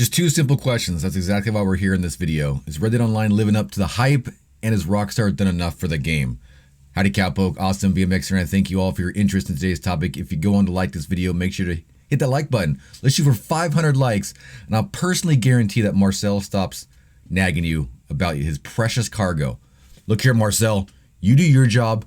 Just two simple questions. That's exactly why we're here in this video. Is Red Dead Online living up to the hype, and has Rockstar done enough for the game? Howdy Cowpoke, AustinBMX, and I thank you all for your interest in today's topic. If you go on to like this video, make sure to hit that like button. Let's shoot for 500 likes, and I'll personally guarantee that Marcel stops nagging you about his precious cargo. Look here, Marcel, you do your job,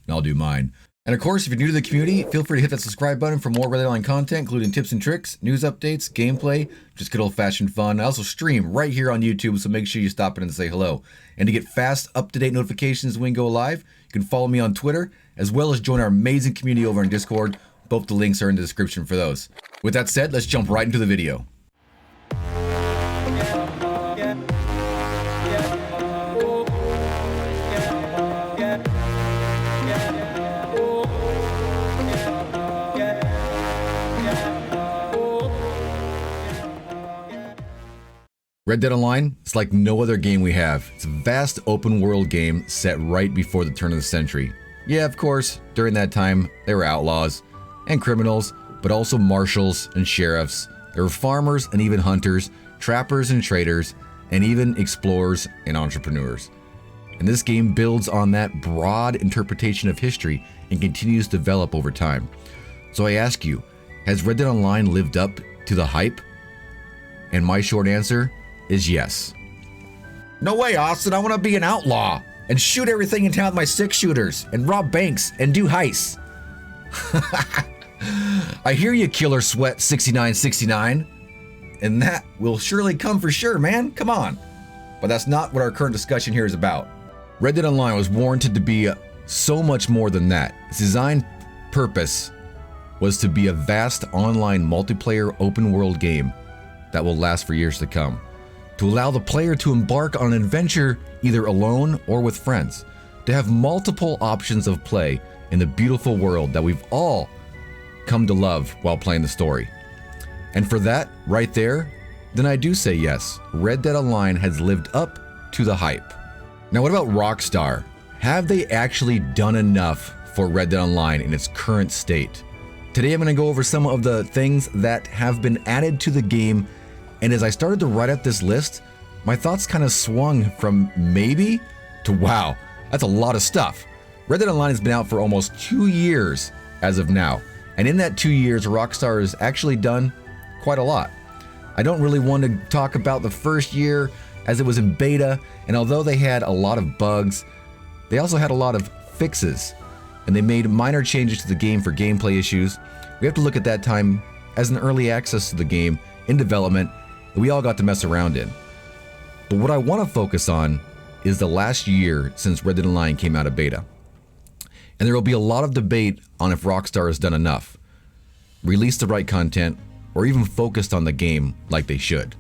and I'll do mine. And of course, if you're new to the community, feel free to hit that subscribe button for more Red Dead Online content, including tips and tricks, news updates, gameplay, just good old-fashioned fun. I also stream right here on YouTube, so make sure you stop in and say hello. And to get fast, up-to-date notifications when we go live, you can follow me on Twitter, as well as join our amazing community over on Discord. Both the links are in the description for those. With that said, let's jump right into the video. Red Dead Online is like no other game we have. It's a vast open world game set right before the turn of the century. Yeah, of course, during that time, there were outlaws and criminals, but also marshals and sheriffs. There were farmers and even hunters, trappers and traders, and even explorers and entrepreneurs. And this game builds on that broad interpretation of history and continues to develop over time. So I ask you, has Red Dead Online lived up to the hype? And my short answer is yes. No way, Austin. I want to be an outlaw and shoot everything in town with my 6-shooters and rob banks and do heists. I hear you, Killer Sweat 6969, and that will surely come for sure, man. Come on. But that's not what our current discussion here is about. Red Dead Online was warranted to be so much more than that. Its design purpose was to be a vast online multiplayer open world game that will last for years to come, to allow the player to embark on an adventure either alone or with friends, to have multiple options of play in the beautiful world that we've all come to love while playing the story. And for that, right there, then I do say yes, Red Dead Online has lived up to the hype. Now what about Rockstar? Have they actually done enough for Red Dead Online in its current state? Today I'm going to go over some of the things that have been added to the game. And as I started to write out this list, my thoughts kind of swung from maybe to wow, that's a lot of stuff. Red Dead Online has been out for almost 2 years as of now. And in that 2 years, Rockstar has actually done quite a lot. I don't really want to talk about the first year as it was in beta. And although they had a lot of bugs, they also had a lot of fixes. And they made minor changes to the game for gameplay issues. We have to look at that time as an early access to the game in development that we all got to mess around in. But what I want to focus on is the last year since Red Dead Online came out of beta. And there will be a lot of debate on if Rockstar has done enough, released the right content, or even focused on the game like they should.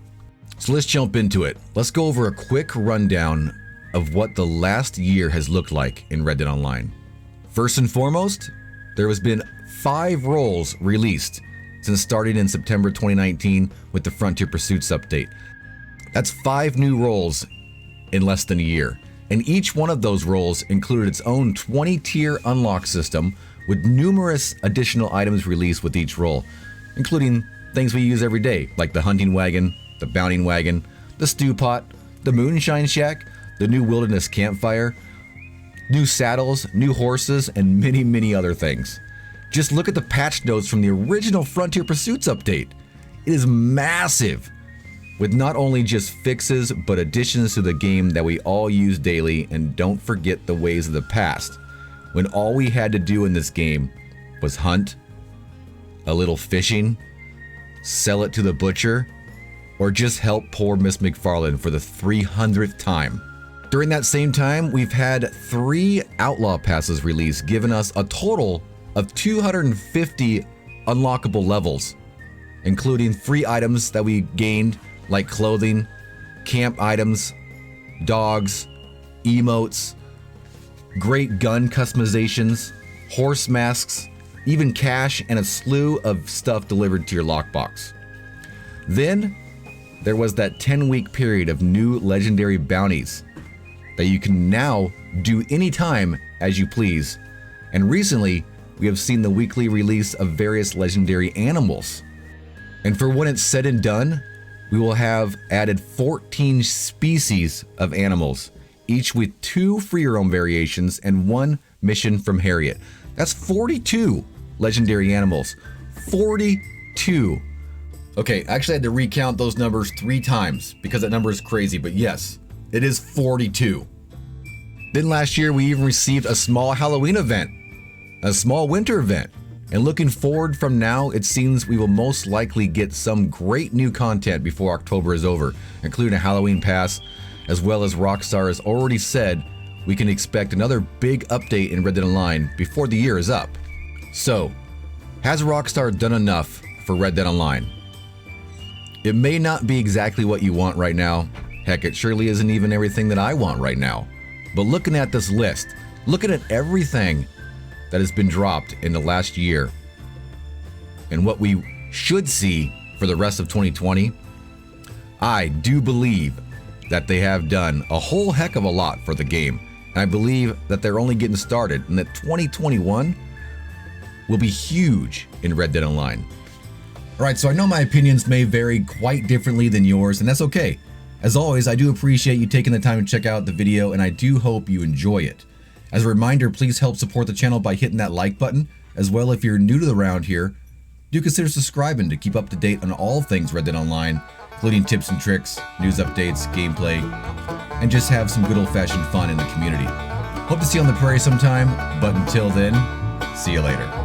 So let's jump into it. Let's go over a quick rundown of what the last year has looked like in Red Dead Online. First and foremost, there has been 5 roles released since starting in September 2019 with the Frontier Pursuits update. That's 5 new roles in less than a year. And each one of those roles included its own 20-tier unlock system with numerous additional items released with each role, including things we use every day, like the hunting wagon, the bounting wagon, the stew pot, the moonshine shack, the new wilderness campfire, new saddles, new horses, and many, many other things. Just look at the patch notes from the original Frontier Pursuits update. It is massive, with not only just fixes, but additions to the game that we all use daily. And don't forget the ways of the past, when all we had to do in this game was hunt, a little fishing, sell it to the butcher, or just help poor Miss McFarlane for the 300th time. During that same time, we've had 3 outlaw passes released, giving us a total of 250 unlockable levels, including 3 items that we gained like clothing, camp items, dogs, emotes, great gun customizations, horse masks, even cash, and a slew of stuff delivered to your lockbox. Then there was that 10-week period of new legendary bounties that you can now do anytime as you please. And recently, we have seen the weekly release of various legendary animals. And for when it's said and done, we will have added 14 species of animals, each with 2 free roam variations and 1 mission from Harriet. That's 42 legendary animals. 42. Okay, I actually had to recount those numbers 3 times because that number is crazy, but yes, it is 42. Then last year, we even received a small Halloween event, a small winter event. And looking forward from now, it seems we will most likely get some great new content before October is over, including a Halloween pass, as well as Rockstar has already said we can expect another big update in Red Dead Online before the year is up. So, has Rockstar done enough for Red Dead Online? It may not be exactly what you want right now. Heck, it surely isn't even everything that I want right now. But looking at this list, looking at everything that has been dropped in the last year and what we should see for the rest of 2020, I do believe that they have done a whole heck of a lot for the game. And I believe that they're only getting started and that 2021 will be huge in Red Dead Online. All right, so I know my opinions may vary quite differently than yours, and that's okay. As always, I do appreciate you taking the time to check out the video, and I do hope you enjoy it. As a reminder, please help support the channel by hitting that like button. As well, if you're new to the round here, do consider subscribing to keep up to date on all things Red Dead Online, including tips and tricks, news updates, gameplay, and just have some good old-fashioned fun in the community. Hope to see you on the prairie sometime, but until then, see you later.